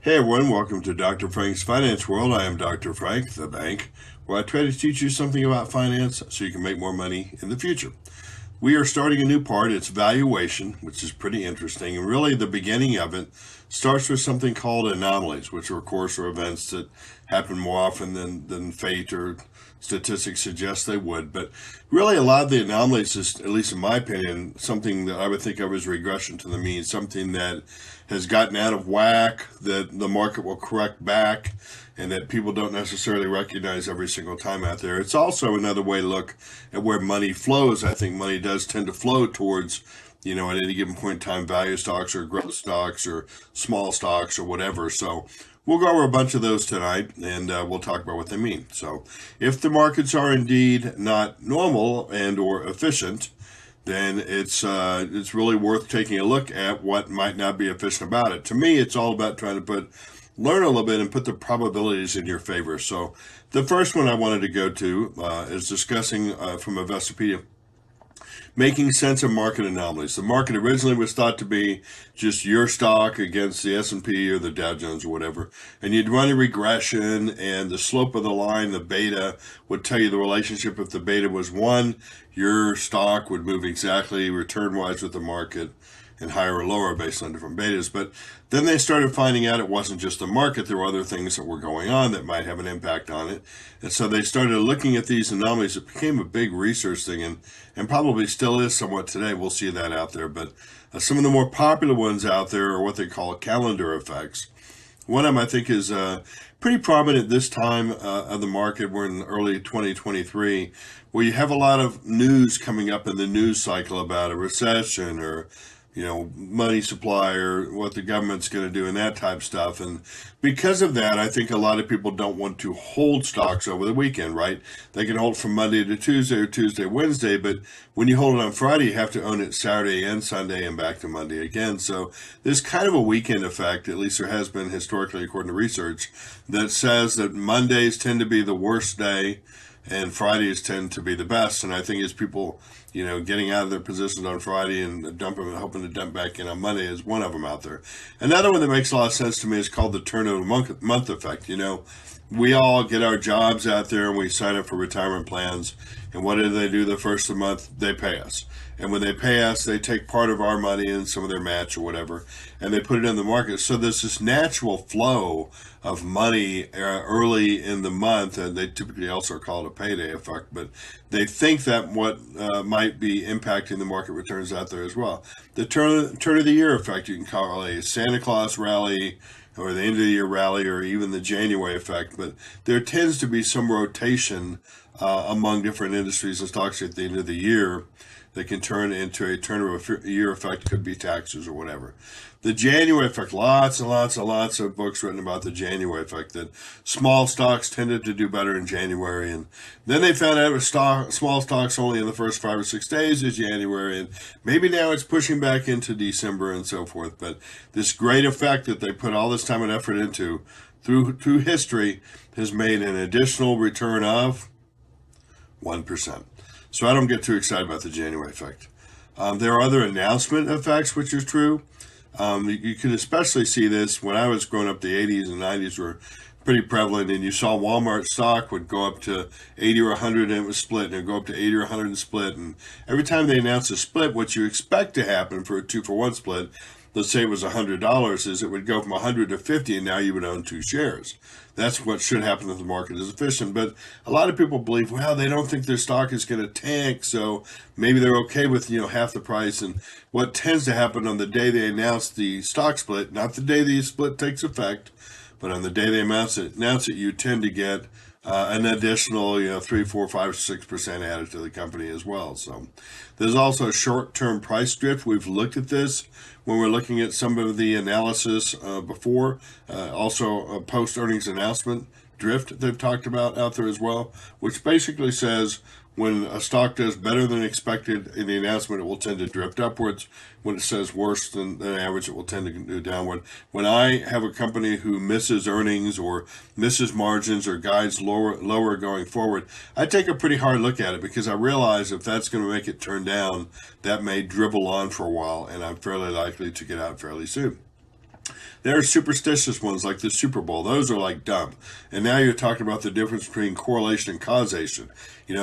Hey everyone, welcome to Dr. Frank's Finance World. I am Dr. Frank, the bank, where I try to teach you something about finance so you can make more money in the future. We are starting a new part. It's valuation, which is pretty interesting. And really, the beginning of it starts with something called anomalies, which, of course, are events that happen more often than fate or statistics suggest they would. But really, a lot of the anomalies is, at least in my opinion, something that I would think of as regression to the mean, something that has gotten out of whack, that the market will correct back, and that people don't necessarily recognize every single time out there. It's also another way to look at where money flows. I think money does tend to flow towards, at any given point in time, value stocks or growth stocks or small stocks or whatever. So we'll go over a bunch of those tonight, and we'll talk about what they mean. So if the markets are indeed not normal and or efficient, then it's really worth taking a look at what might not be efficient about it. To me, it's all about trying to learn a little bit and put the probabilities in your favor. So the first one I wanted to go to is discussing from Investopedia, making sense of market anomalies. The market originally was thought to be just your stock against the S&P or the Dow Jones or whatever, and you'd run a regression, and the slope of the line, the beta, would tell you the relationship. If the beta was 1, your stock would move exactly return-wise with the market, and higher or lower based on different betas. But then they started finding out it wasn't just the market. There were other things that were going on that might have an impact on it. And so they started looking at these anomalies. It became a big research thing, and probably still is somewhat today. We'll see that out there. But some of the more popular ones out there are what they call calendar effects. One of them, I think, is pretty prominent this time of the market. We're in early 2023, where you have a lot of news coming up in the news cycle about a recession or money supply or what the government's going to do and that type of stuff. And because of that, I think a lot of people don't want to hold stocks over the weekend, right? They can hold from Monday to Tuesday or Tuesday to Wednesday, but when you hold it on Friday, you have to own it Saturday and Sunday and back to Monday again. So there's kind of a weekend effect, at least there has been historically according to research, that says that Mondays tend to be the worst day and Fridays tend to be the best. And I think as people, getting out of their positions on Friday and dumping and hoping to dump back in on Monday is one of them out there. Another one that makes a lot of sense to me is called the turn of the month effect. We all get our jobs out there and we sign up for retirement plans. And what do they do the first of the month? They pay us. And when they pay us, they take part of our money and some of their match or whatever, and they put it in the market. So there's this natural flow of money early in the month, and they typically also call it a payday effect, but they think that what might be impacting the market returns out there as well. The turn of the year effect, you can call it a Santa Claus rally, or the end of the year rally, or even the January effect, but there tends to be some rotation among different industries and stocks at the end of the year that can turn into a turn of a year effect. Could be taxes or whatever. The January effect, lots and lots and lots of books written about the January effect, that small stocks tended to do better in January. And then they found out it was small stocks only in the first 5 or 6 days of January. And maybe now it's pushing back into December and so forth. But this great effect that they put all this time and effort into through history has made an additional return of 1%. So I don't get too excited about the January effect. There are other announcement effects, which is true. You could especially see this when I was growing up. The 80s and 90s were pretty prevalent, and you saw Walmart stock would go up to 80 or 100 and it was split, and it would go up to 80 or 100 and split. And every time they announced a split, what you expect to happen for a 2-for-1 split, let's say it was $100, is it would go from 100 to 50, and now you would own 2 shares. That's what should happen if the market is efficient. But a lot of people believe, well, they don't think their stock is going to tank, so maybe they're okay with half the price. And what tends to happen on the day they announce the stock split, not the day the split takes effect, but on the day they announce it, you tend to get an additional 3, 4, 5, 6% added to the company as well. So there's also short-term price drift. We've looked at this when we're looking at some of the analysis before. Also a post-earnings announcement drift they've talked about out there as well, which basically says when a stock does better than expected in the announcement, it will tend to drift upwards. When it says worse than average, it will tend to do downward. When I have a company who misses earnings or misses margins or guides lower going forward, I take a pretty hard look at it, because I realize if that's going to make it turn down, that may dribble on for a while, and I'm fairly likely to get out fairly soon. There are superstitious ones like the Super Bowl. Those are like dumb. And now you're talking about the difference between correlation and causation.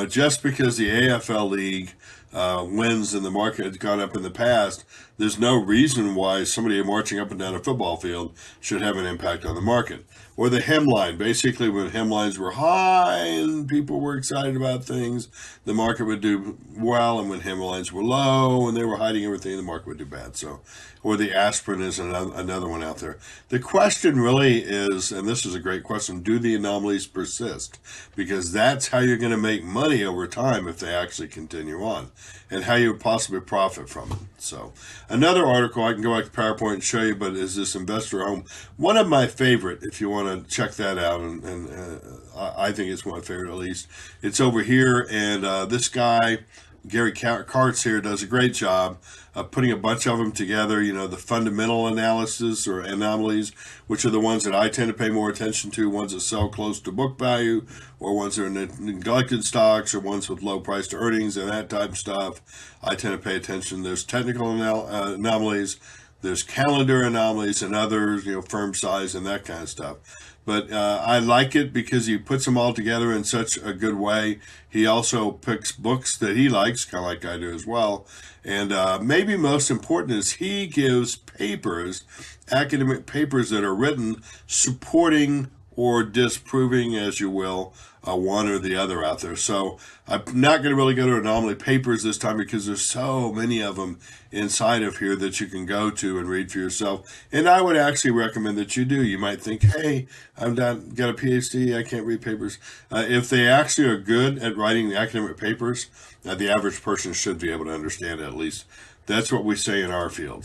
Just because the AFL League wins and the market has gone up in the past, there's no reason why somebody marching up and down a football field should have an impact on the market. Or the hemline. Basically, when hemlines were high and people were excited about things, the market would do well. And when hemlines were low and they were hiding everything, the market would do bad. Or the aspirin is another one out there. The question really is, and this is a great question, do the anomalies persist? Because that's how you're going to make money over time if they actually continue on, and how you possibly profit from it. So another article, I can go back to PowerPoint and show you, but is this Investor Home. One of my favorite, if you want to check that out, and I think it's my favorite at least. It's over here, and this guy, Gary Karts here, does a great job of putting a bunch of them together. The fundamental analysis or anomalies, which are the ones that I tend to pay more attention to, ones that sell close to book value, or ones that are neglected stocks, or ones with low price to earnings and that type of stuff. I tend to pay attention. There's technical anomalies, there's calendar anomalies, and others, firm size and that kind of stuff. But I like it because he puts them all together in such a good way. He also picks books that he likes, kind of like I do as well. And maybe most important is he gives papers, academic papers that are written supporting or disproving, as you will, one or the other out there. So I'm not going to really go to anomaly papers this time because there's so many of them inside of here that you can go to and read for yourself. And I would actually recommend that you do. You might think, hey, I've got a PhD, I can't read papers. If they actually are good at writing the academic papers, the average person should be able to understand it, at least. That's what we say in our field.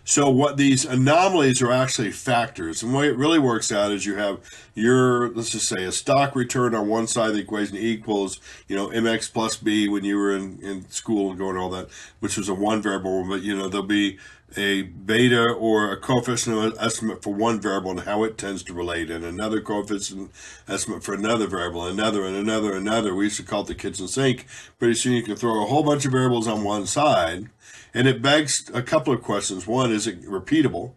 So what these anomalies are actually factors. And the way it really works out is you have let's just say a stock return on one side of the equation equals, MX plus B when you were in school and going all that, which was a one variable one, but there'll be a beta or a coefficient estimate for one variable and how it tends to relate, and another coefficient estimate for another variable, another and another. We used to call it the kitchen sink. Pretty soon you can throw a whole bunch of variables on one side, and it begs a couple of questions. One, is it repeatable?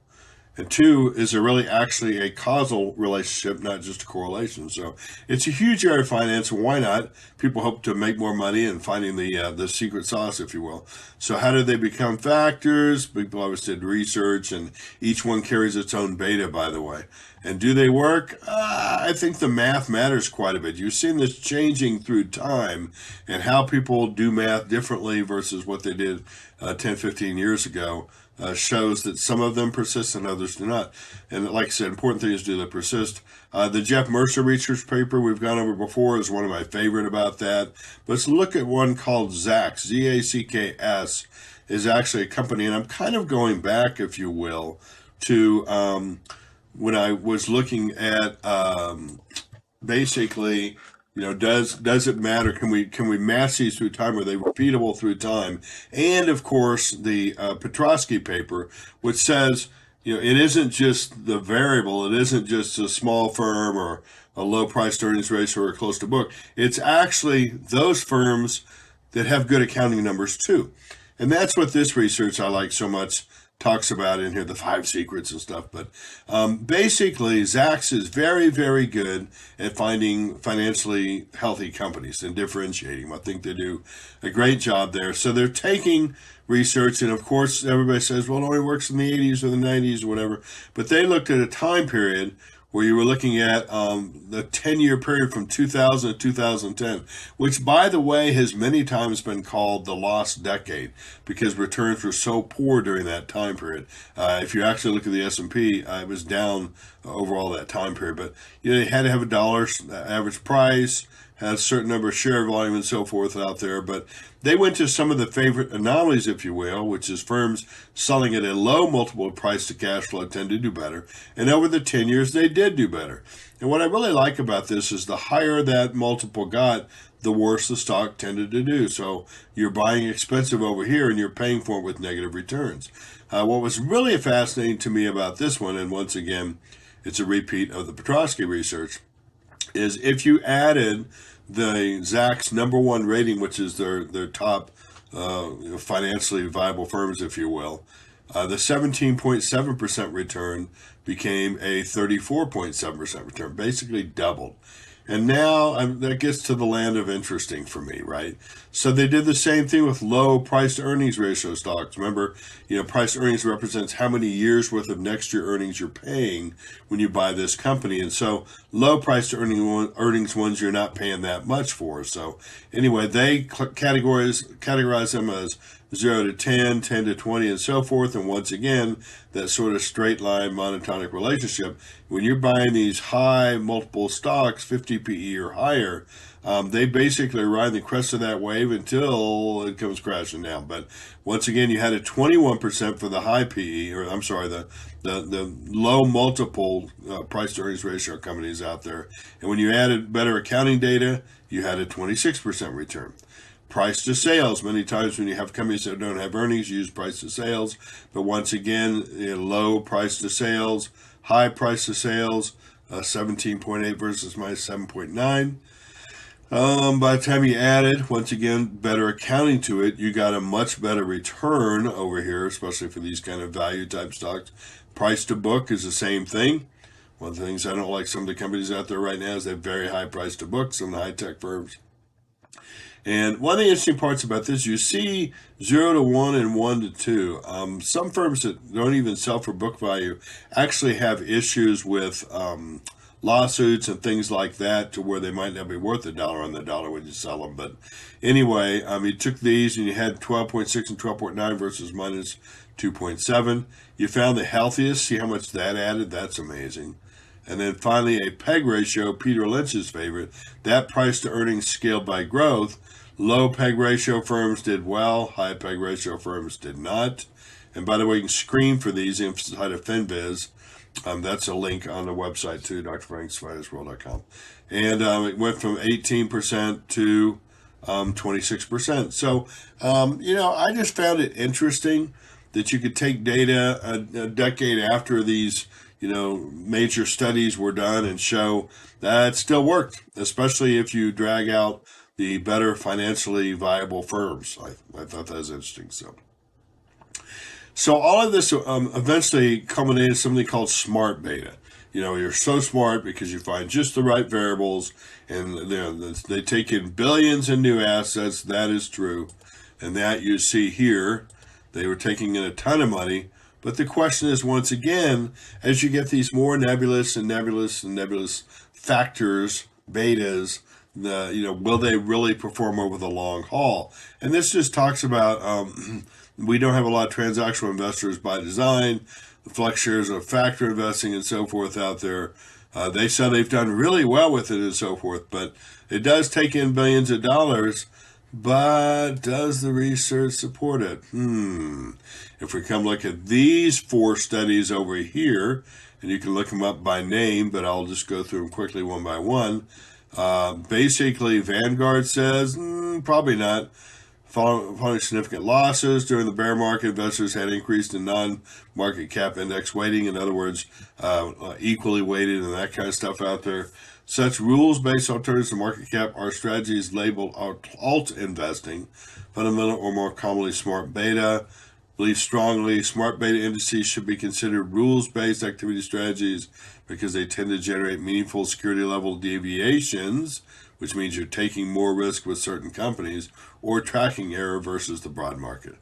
And two, is there really actually a causal relationship, not just a correlation? So it's a huge area of finance, and why not? People hope to make more money and finding the secret sauce, if you will. So how do they become factors? People always did research, and each one carries its own beta, by the way. And do they work? I think the math matters quite a bit. You've seen this changing through time and how people do math differently versus what they did 10, 15 years ago. Shows that some of them persist and others do not. And like I said, important thing is do they persist. The Jeff Mercer research paper we've gone over before is one of my favorite about that. But let's look at one called Zacks, Zacks, is actually a company. And I'm kind of going back, if you will, to when I was looking at basically, does it matter? Can we match these through time? Are they repeatable through time? And of course, the Petrosky paper, which says, it isn't just the variable. It isn't just a small firm or a low price to earnings ratio or close to book. It's actually those firms that have good accounting numbers too. And that's what this research I like so much talks about in here, the 5 secrets and stuff. But basically, Zacks is very, very good at finding financially healthy companies and differentiating them. I think they do a great job there. So they're taking research, and of course, everybody says, well, it only works in the 80s or the 90s or whatever. But they looked at a time period where you were looking at the 10-year period from 2000 to 2010, which, by the way, has many times been called the lost decade because returns were so poor during that time period. If you actually look at the S&P, it was down overall that time period. But they had to have a dollar average price, had a certain number of share volume and so forth out there. But they went to some of the favorite anomalies, if you will, which is firms selling at a low multiple of price to cash flow tend to do better. And over the 10 years, they did do better. And what I really like about this is the higher that multiple got, the worse the stock tended to do. So you're buying expensive over here and you're paying for it with negative returns. What was really fascinating to me about this one, and once again, it's a repeat of the Petrosky research, is if you added the Zacks #1 rating, which is their top financially viable firms, if you will, The 17.7% return became a 34.7% return, basically doubled. And now that gets to the land of interesting for me, right? So they did the same thing with low price to earnings ratio stocks. Remember, price to earnings represents how many years worth of next year earnings you're paying when you buy this company. And so low price to earnings ones you're not paying that much for. So anyway, they categorize them as 0 to 10, 10 to 20, and so forth. And once again, that sort of straight line monotonic relationship. When you're buying these high multiple stocks, 50 PE or higher, they basically ride the crest of that wave until it comes crashing down. But once again, you had a 21% for the high PE, or I'm sorry, the low multiple price to earnings ratio companies out there. And when you added better accounting data, you had a 26% return. Price to sales, many times when you have companies that don't have earnings, you use price to sales. But once again, low price to sales, high price to sales, 17.8 versus minus 7.9. By the time you added, once again, better accounting to it, you got a much better return over here, especially for these kind of value type stocks. Price to book is the same thing. One of the things I don't like some of the companies out there right now is they have very high price to book, some of the high tech firms. And one of the interesting parts about this, you see 0 to 1 and 1 to 2. Some firms that don't even sell for book value actually have issues with lawsuits and things like that to where they might not be worth $1 on the dollar when you sell them. But anyway, you took these and you had 12.6 and 12.9 versus minus 2.7. You found the healthiest. See how much that added? That's amazing. And then finally, a PEG ratio, Peter Lynch's favorite, that price to earnings scaled by growth. Low PEG ratio firms did well, high PEG ratio firms did not. And by the way, you can screen for these inside of FinViz. That's a link on the website too, drfranksfinancialworld.com. And it went from 18% to 26%. So, I just found it interesting that you could take data a decade after these major studies were done and show that it still worked, especially if you drag out the better financially viable firms. I thought that was interesting. So all of this eventually culminated in something called smart beta. You're so smart because you find just the right variables, and they take in billions in new assets. That is true, and that you see here. They were taking in a ton of money. But the question is, once again, as you get these more nebulous factors, betas, will they really perform over the long haul? And this just talks about we don't have a lot of transactional investors by design. The flex shares of factor investing and so forth out there. They said they've done really well with it and so forth, but it does take in billions of dollars. But does the research support it? If we come look at these 4 studies over here, and you can look them up by name, but I'll just go through them quickly one by one. Basically, Vanguard says, probably not. Following significant losses during the bear market, investors had increased in non-market cap index weighting. In other words, equally weighted and that kind of stuff out there. Such rules-based alternatives to market cap are strategies labeled alt investing, fundamental or more commonly smart beta. Believe strongly smart beta indices should be considered rules-based activity strategies because they tend to generate meaningful security level deviations, which means you're taking more risk with certain companies, or tracking error versus the broad market.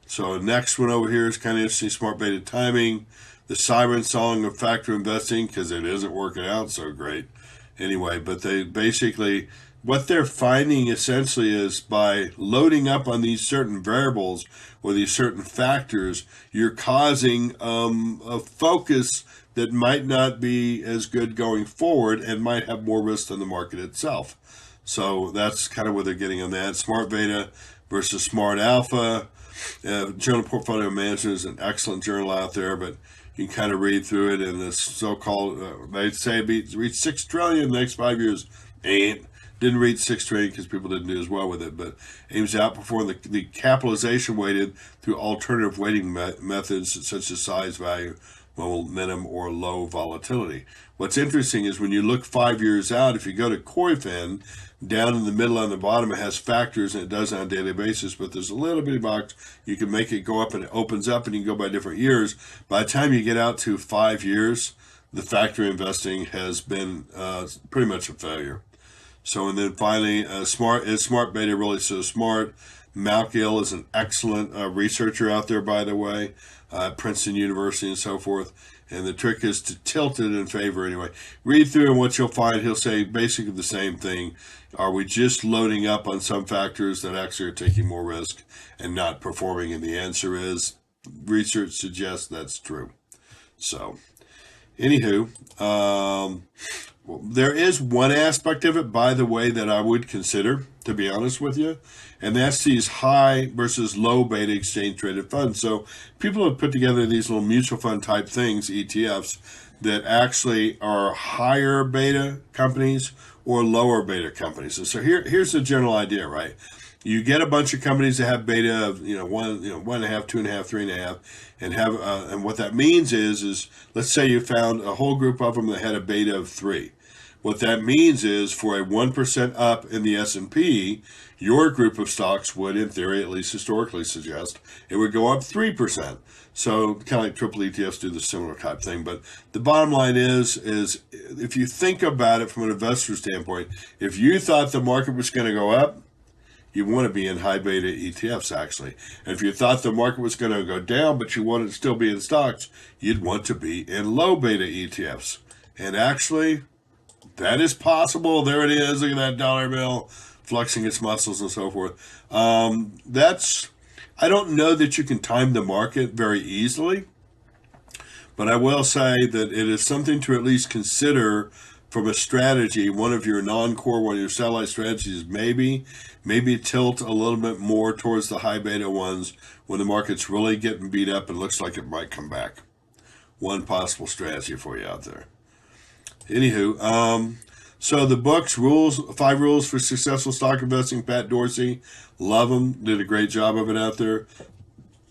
So next one over here is kind of interesting, smart beta timing, the siren song of factor investing, because it isn't working out so great. Anyway, but they basically, what they're finding essentially is by loading up on these certain variables or these certain factors, you're causing a focus that might not be as good going forward and might have more risk than the market itself. So that's kind of what they're getting on that. Smart beta versus smart alpha. Journal Portfolio Management is an excellent journal out there, but you can kind of read through it, and this so-called, they say reach 6 trillion in the next 5 years. Didn't reach 6 trillion because people didn't do as well with it, but aims to outperform the capitalization weighted through alternative weighting methods such as size, value, momentum, or low volatility. What's interesting is when you look 5 years out, if you go to CoiFin, Down in the middle on the bottom, it has factors, and it does it on a daily basis, but there's a little bitty box. You can make it go up, and it opens up, and you can go by different years. By the time you get out to 5 years, the factor investing has been pretty much a failure. So, and then finally, smart beta really so smart? Malkiel is an excellent researcher out there, by the way, at Princeton University and so forth. And the trick is to tilt it in favor anyway. Read through, and what you'll find, he'll say basically the same thing. Are we just loading up on some factors that actually are taking more risk and not performing? And the answer is research suggests that's true. So, anywho, there is one aspect of it, by the way, that I would consider, to be honest with you, and that's these high versus low beta exchange traded funds. So people have put together these little mutual fund type things, ETFs, that actually are higher beta companies or lower beta companies. And so here's the general idea, right? You get a bunch of companies that have beta of 1.5, 2.5, 3.5, and have and what that means is let's say you found a whole group of them that had a beta of 3. What that means is for a 1% up in the S&P, your group of stocks would, in theory, at least historically suggest, it would go up 3%. So kind of like triple ETFs do the similar type thing. But the bottom line is if you think about it from an investor standpoint, if you thought the market was going to go up, you want to be in high beta ETFs, actually. And if you thought the market was going to go down, but you wanted to still be in stocks, you'd want to be in low beta ETFs. And actually, that is possible. There it is. Look at that dollar bill flexing its muscles and so forth. I don't know that you can time the market very easily, but I will say that it is something to at least consider from a strategy. One of your non-core, one of your satellite strategies, maybe tilt a little bit more towards the high beta ones when the market's really getting beat up and looks like it might come back. One possible strategy for you out there. Anywho, so the books, 5 Rules for Successful Stock Investing, Pat Dorsey, love them, did a great job of it out there.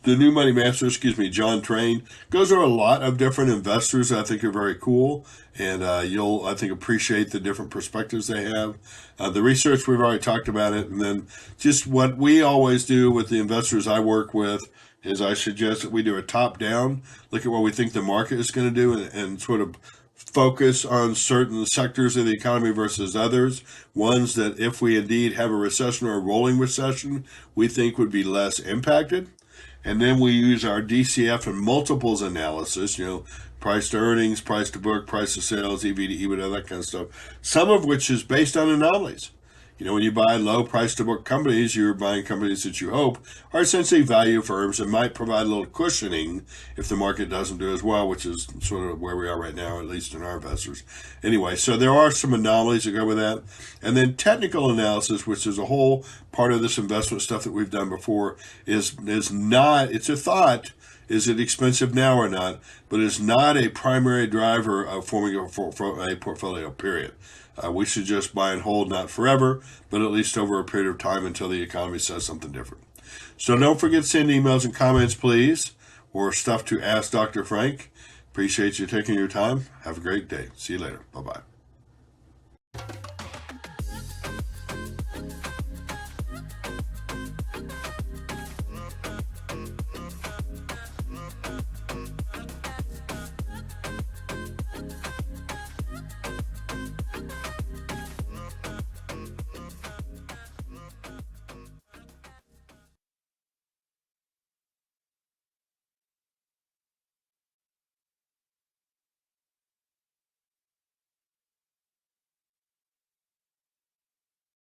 The New Money Master, John Train, goes over a lot of different investors I think are very cool, and you'll, I think, appreciate the different perspectives they have. The research, we've already talked about it, and then just what we always do with the investors I work with is I suggest that we do a top-down, look at what we think the market is going to do, and sort of focus on certain sectors of the economy versus others, ones that if we indeed have a recession or a rolling recession, we think would be less impacted. And then we use our DCF and multiples analysis, price to earnings, price to book, price to sales, EV to EBITDA, that kind of stuff, some of which is based on anomalies. When you buy low price to book companies, you're buying companies that you hope are essentially value firms and might provide a little cushioning if the market doesn't do as well, which is sort of where we are right now, at least in our investors. Anyway, so there are some anomalies that go with that. And then technical analysis, which is a whole part of this investment stuff that we've done before, is not, it's a thought, is it expensive now or not, but it's not a primary driver of forming a portfolio, period. We suggest buy and hold, not forever, but at least over a period of time until the economy says something different. So don't forget to send emails and comments, please, or stuff to Ask Dr. Frank. Appreciate you taking your time. Have a great day. See you later. Bye-bye.